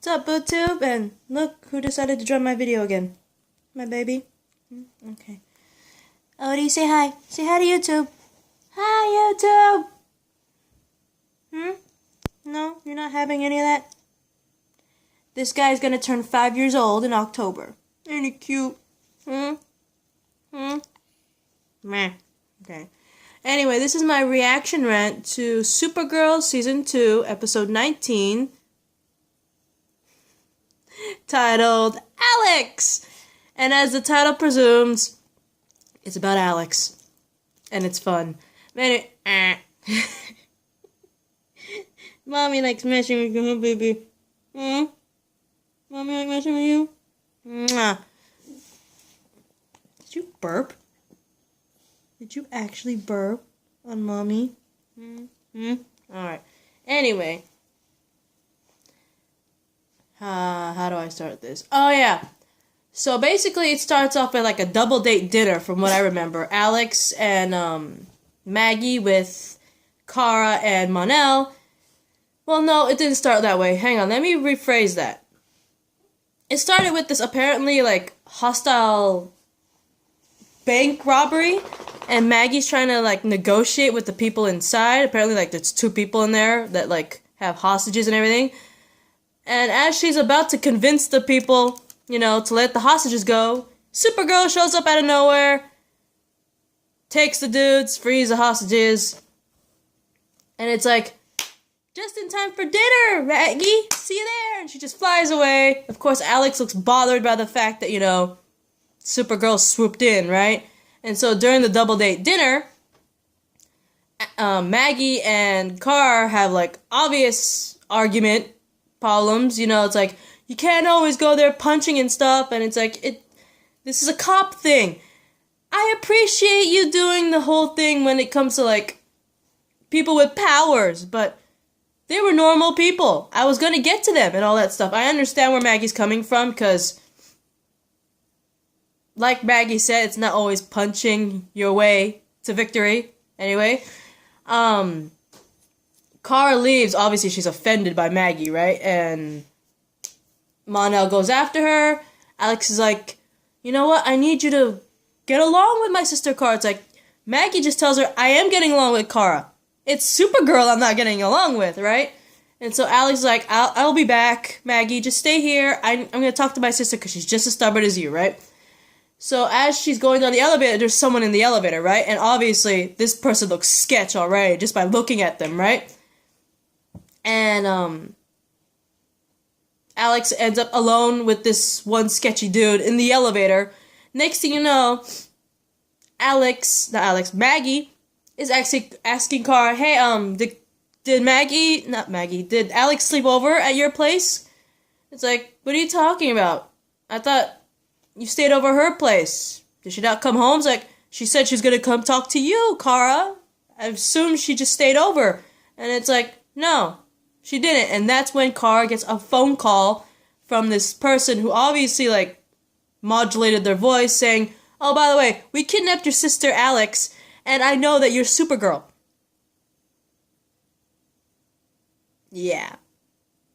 What's up, BootTube? And look who decided to join my video again. My baby. Okay. Odie, say hi. Say hi to YouTube. Hi, YouTube! No? You're not having any of that? This guy's gonna turn 5 years old in October. Ain't he cute? Meh. Okay. Anyway, this is my reaction rant to Supergirl Season 2, Episode 19, titled Alex! And as the title presumes, it's about Alex. And it's fun. Mommy likes messing with you, huh, baby? Mommy like messing with you? Mwah. Did you burp? Did you actually burp on Mommy? Alright. Anyway. How do I start this? Oh, yeah. So, basically, it starts off with, like, a double-date dinner, from what I remember. Alex and, Maggie with Kara and Mon-El. Well, no, it didn't start that way. Hang on, let me rephrase that. It started with this apparently, like, hostile bank robbery, and Maggie's trying to, like, negotiate with the people inside. Apparently, like, there's 2 people in there that, like, have hostages and everything. And as she's about to convince the people, you know, to let the hostages go, Supergirl shows up out of nowhere, takes the dudes, frees the hostages, and it's like, just in time for dinner, Maggie! See you there! And she just flies away. Of course, Alex looks bothered by the fact that, you know, Supergirl swooped in, right? And so during the double-date dinner, Maggie and Kara have, like, obvious argument problems. You know, it's like, you can't always go there punching and stuff, and it's like, this is a cop thing. I appreciate you doing the whole thing when it comes to, like, people with powers, but they were normal people. I was gonna get to them and all that stuff. I understand where Maggie's coming from, because, like Maggie said, it's not always punching your way to victory. Anyway, Kara leaves. Obviously, she's offended by Maggie, right? And Mon-El goes after her. Alex is like, you know what? I need you to get along with my sister Kara. It's like, Maggie just tells her, I am getting along with Kara. It's Supergirl I'm not getting along with, right? And so Alex is like, I'll be back, Maggie. Just stay here. I'm going to talk to my sister because she's just as stubborn as you, right? So as she's going down the elevator, there's someone in the elevator, right? And obviously, this person looks sketch already just by looking at them, right? And, Alex ends up alone with this one sketchy dude in the elevator. Next thing you know, Maggie is actually asking Kara, hey, did Alex sleep over at your place? It's like, what are you talking about? I thought you stayed over her place. Did she not come home? It's like, she said she's gonna come talk to you, Kara. I assumed she just stayed over. And it's like, no, she didn't. And that's when Kara gets a phone call from this person who obviously, like, modulated their voice saying, oh, by the way, we kidnapped your sister Alex, and I know that you're Supergirl. Yeah,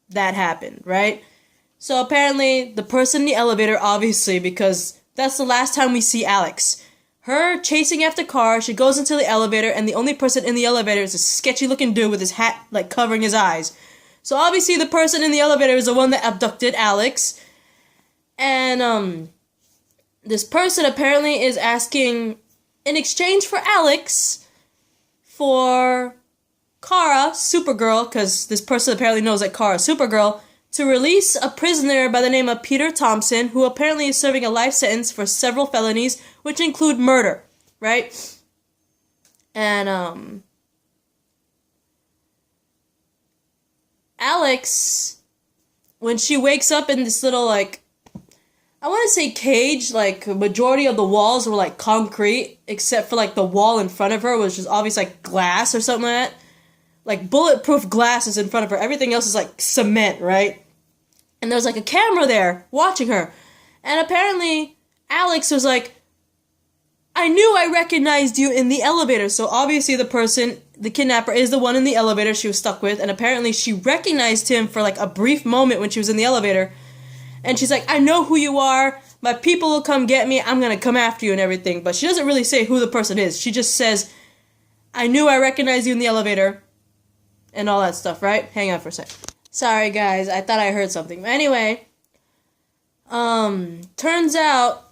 that happened, right? So apparently, the person in the elevator, obviously, because that's the last time we see Alex. Her chasing after Kara, she goes into the elevator, and the only person in the elevator is a sketchy-looking dude with his hat, like, covering his eyes. So obviously, the person in the elevator is the one that abducted Alex. And, this person apparently is asking, in exchange for Alex, for Kara, Supergirl, because this person apparently knows that Kara is Supergirl, to release a prisoner by the name of Peter Thompson, who apparently is serving a life sentence for several felonies, which include murder, right? And, Alex, when she wakes up in this little, like, I want to say cage, like, a majority of the walls were, like, concrete, except for, like, the wall in front of her, which is obviously, like, glass or something like that. Like, bulletproof glass is in front of her. Everything else is, like, cement, right? And there's, like, a camera there watching her. And apparently, Alex was like, I knew I recognized you in the elevator. So obviously the person, the kidnapper, is the one in the elevator she was stuck with, and apparently she recognized him for like a brief moment when she was in the elevator. And she's like, I know who you are. My people will come get me. I'm gonna come after you and everything. But she doesn't really say who the person is. She just says, I knew I recognized you in the elevator. And all that stuff, right? Hang on for a sec. Sorry, guys. I thought I heard something. But anyway, turns out,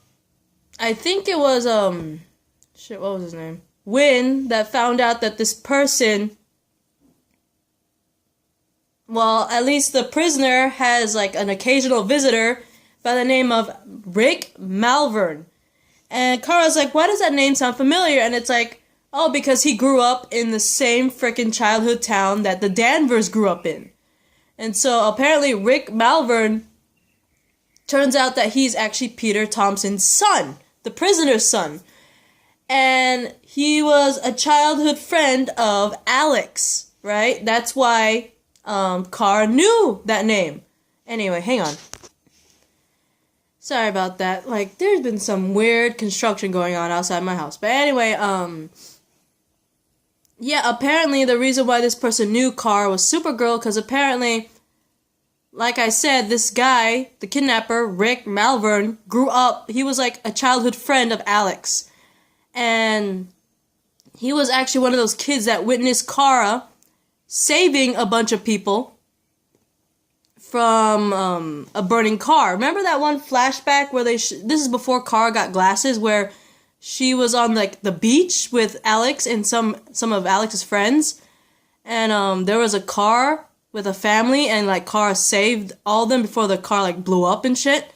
I think it was, shit, what was his name? Win, that found out that this person, well, at least the prisoner has, like, an occasional visitor by the name of Rick Malvern. And Kara's like, why does that name sound familiar? And it's like, oh, because he grew up in the same frickin' childhood town that the Danvers grew up in. And so, apparently, Rick Malvern, turns out that he's actually Peter Thompson's son, the prisoner's son. And he was a childhood friend of Alex, right? That's why Kara knew that name. Anyway, hang on. Sorry about that. Like, there's been some weird construction going on outside my house. But anyway, yeah, apparently the reason why this person knew Kara was Supergirl, because apparently, like I said, this guy, the kidnapper, Rick Malvern, grew up, he was like a childhood friend of Alex. And he was actually one of those kids that witnessed Kara saving a bunch of people from a burning car. Remember that one flashback where this is before Kara got glasses, where she was on like the beach with Alex and some of Alex's friends, and there was a car with a family, and like Kara saved all of them before the car like blew up and shit.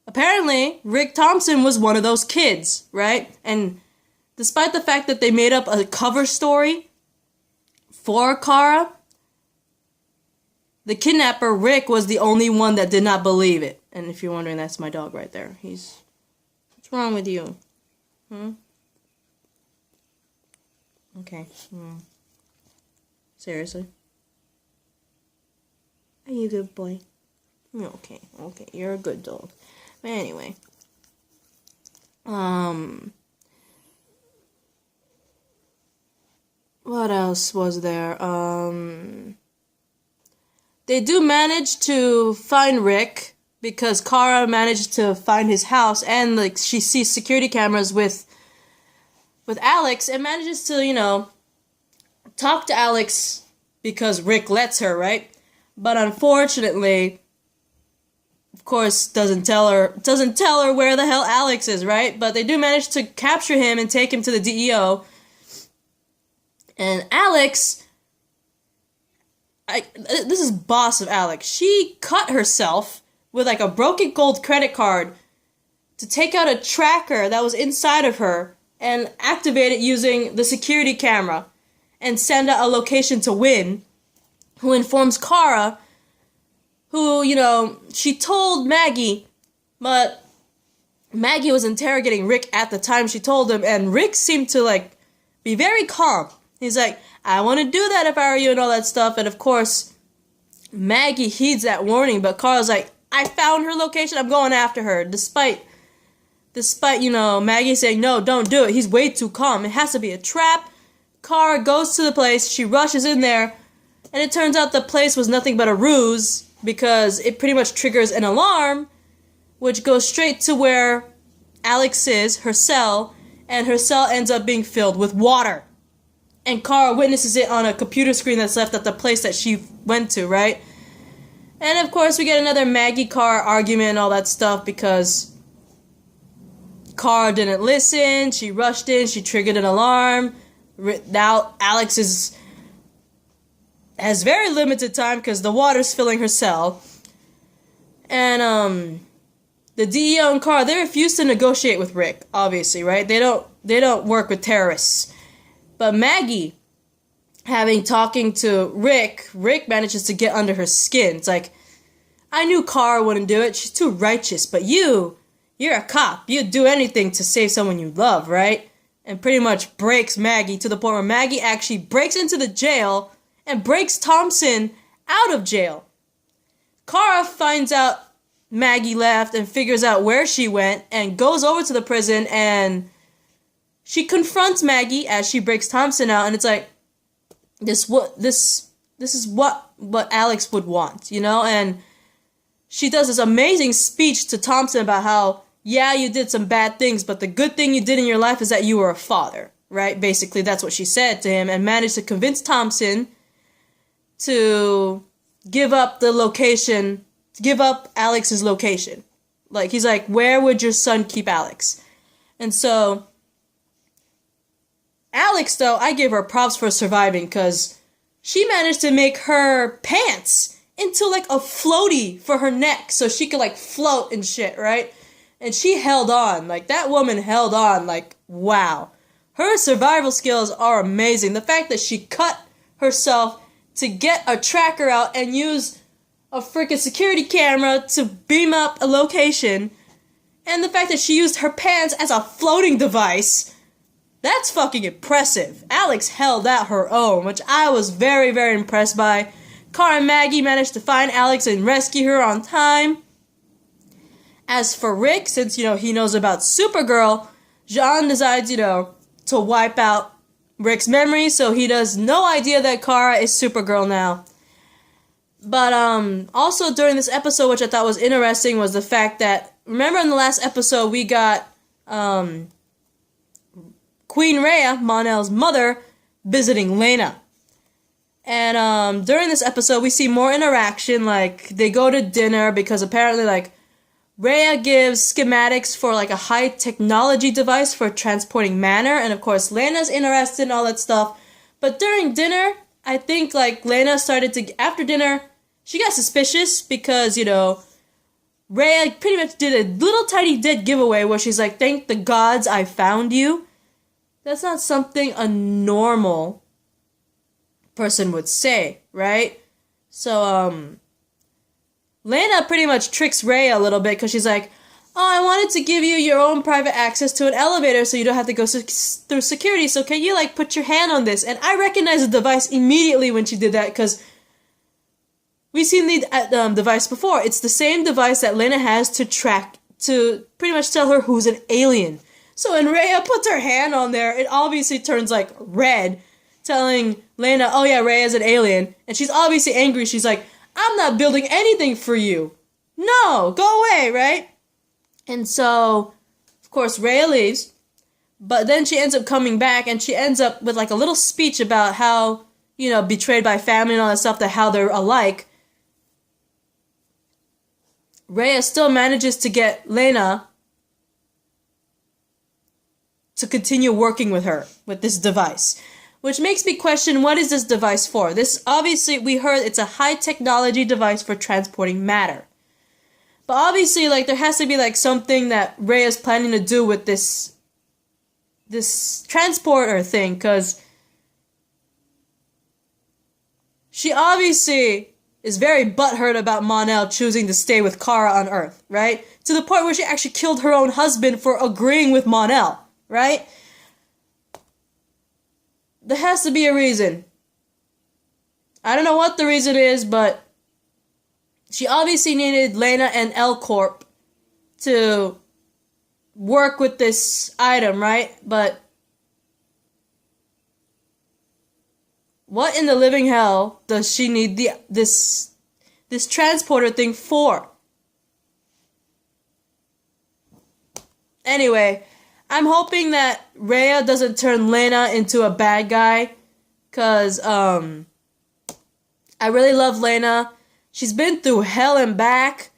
Apparently, Rick Thompson was one of those kids, right? And despite the fact that they made up a cover story for Kara, the kidnapper, Rick, was the only one that did not believe it. And if you're wondering, that's my dog right there. What's wrong with you? Okay. Seriously? Are you a good boy? Okay, you're a good dog. But anyway. What else was there? They do manage to find Rick, because Kara managed to find his house, and like she sees security cameras with Alex, and manages to, you know, talk to Alex because Rick lets her, right? But unfortunately, of course, doesn't tell her where the hell Alex is, right? But they do manage to capture him and take him to the DEO. And Alex, this is boss of Alex. She cut herself with like a broken gold credit card to take out a tracker that was inside of her and activate it using the security camera and send out a location to Win, who informs Kara, who, you know, she told Maggie, but Maggie was interrogating Rick at the time she told him, and Rick seemed to like be very calm. He's like, I want to do that if I were you and all that stuff. And of course, Maggie heeds that warning, but Kara's like, I found her location, I'm going after her. Despite, you know, Maggie saying, no, don't do it. He's way too calm. It has to be a trap. Kara goes to the place, she rushes in there, and it turns out the place was nothing but a ruse, because it pretty much triggers an alarm, which goes straight to where Alex is, her cell, and her cell ends up being filled with water. And Kara witnesses it on a computer screen that's left at the place that she went to, right? And of course we get another Maggie-Kara argument and all that stuff, because Kara didn't listen, she rushed in, she triggered an alarm. Now Alex has very limited time because the water's filling her cell. And the DEO and Kara, they refuse to negotiate with Rick, obviously, right? They don't work with terrorists. But Maggie, talking to Rick manages to get under her skin. It's like, I knew Kara wouldn't do it. She's too righteous. But you're a cop. You'd do anything to save someone you love, right? And pretty much breaks Maggie to the point where Maggie actually breaks into the jail and breaks Thompson out of jail. Kara finds out Maggie left and figures out where she went and goes over to the prison and she confronts Maggie as she breaks Thompson out, and it's like, this is what Alex would want, you know? And she does this amazing speech to Thompson about how, yeah, you did some bad things, but the good thing you did in your life is that you were a father, right? Basically, that's what she said to him, and managed to convince Thompson to give up the location, give up Alex's location. Like, he's like, where would your son keep Alex? And so, Alex, though, I give her props for surviving, because she managed to make her pants into, like, a floaty for her neck, so she could, like, float and shit, right? And she held on. Like, that woman held on. Like, wow. Her survival skills are amazing. The fact that she cut herself to get a tracker out and use a freaking security camera to beam up a location, and the fact that she used her pants as a floating device, that's fucking impressive. Alex held out her own, which I was very, very impressed by. Kara and Maggie managed to find Alex and rescue her on time. As for Rick, since, you know, he knows about Supergirl, Jean decides, you know, to wipe out Rick's memory, so he has no idea that Kara is Supergirl now. But, also during this episode, which I thought was interesting, was the fact that, remember in the last episode, we got, Queen Rhea, Mon-El's mother, visiting Lena. And, during this episode, we see more interaction, like, they go to dinner, because apparently, like, Rhea gives schematics for, like, a high-technology device for transporting matter, and of course, Lena's interested in all that stuff. But during dinner, I think, like, Lena started to, after dinner, she got suspicious because, you know, Rhea pretty much did a little tiny dead giveaway where she's like, thank the gods I found you. That's not something a normal person would say, right? So, Lena pretty much tricks Rhea a little bit because she's like, oh, I wanted to give you your own private access to an elevator so you don't have to go through security, so can you, like, put your hand on this? And I recognized the device immediately when she did that because we've seen the device before. It's the same device that Lena has to pretty much tell her who's an alien. So when Rhea puts her hand on there, it obviously turns, like, red, telling Lena, oh yeah, Rhea's an alien. And she's obviously angry. She's like, I'm not building anything for you. No, go away, right? And so, of course, Rhea leaves. But then she ends up coming back, and she ends up with, like, a little speech about how, you know, betrayed by family and all that stuff, that how they're alike. Rhea still manages to get Lena to continue working with her, with this device. Which makes me question, what is this device for? This, obviously, we heard it's a high-technology device for transporting matter. But obviously, like, there has to be, like, something that Rhea's planning to do with this transporter thing, because she obviously is very butthurt about Mon-El choosing to stay with Kara on Earth, right? To the point where she actually killed her own husband for agreeing with Mon-El, right? There has to be a reason. I don't know what the reason is, but she obviously needed Lena and L-Corp to work with this item, right? But what in the living hell does she need this transporter thing for? Anyway, I'm hoping that Rhea doesn't turn Lena into a bad guy, because I really love Lena. She's been through hell and back.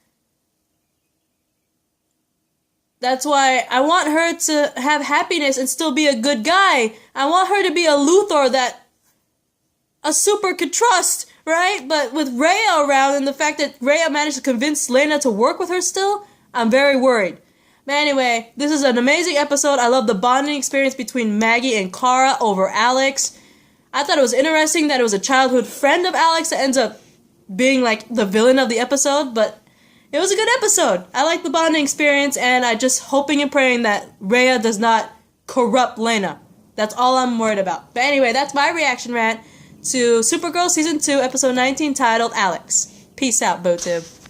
That's why I want her to have happiness and still be a good guy. I want her to be a Luthor that a super could trust, right? But with Rhea around and the fact that Rhea managed to convince Lena to work with her still, I'm very worried. But anyway, this is an amazing episode. I love the bonding experience between Maggie and Kara over Alex. I thought it was interesting that it was a childhood friend of Alex that ends up being, like, the villain of the episode, but it was a good episode. I like the bonding experience, and I just hoping and praying that Rhea does not corrupt Lena. That's all I'm worried about. But anyway, that's my reaction rant to Supergirl Season 2, Episode 19, titled Alex. Peace out, BoTube.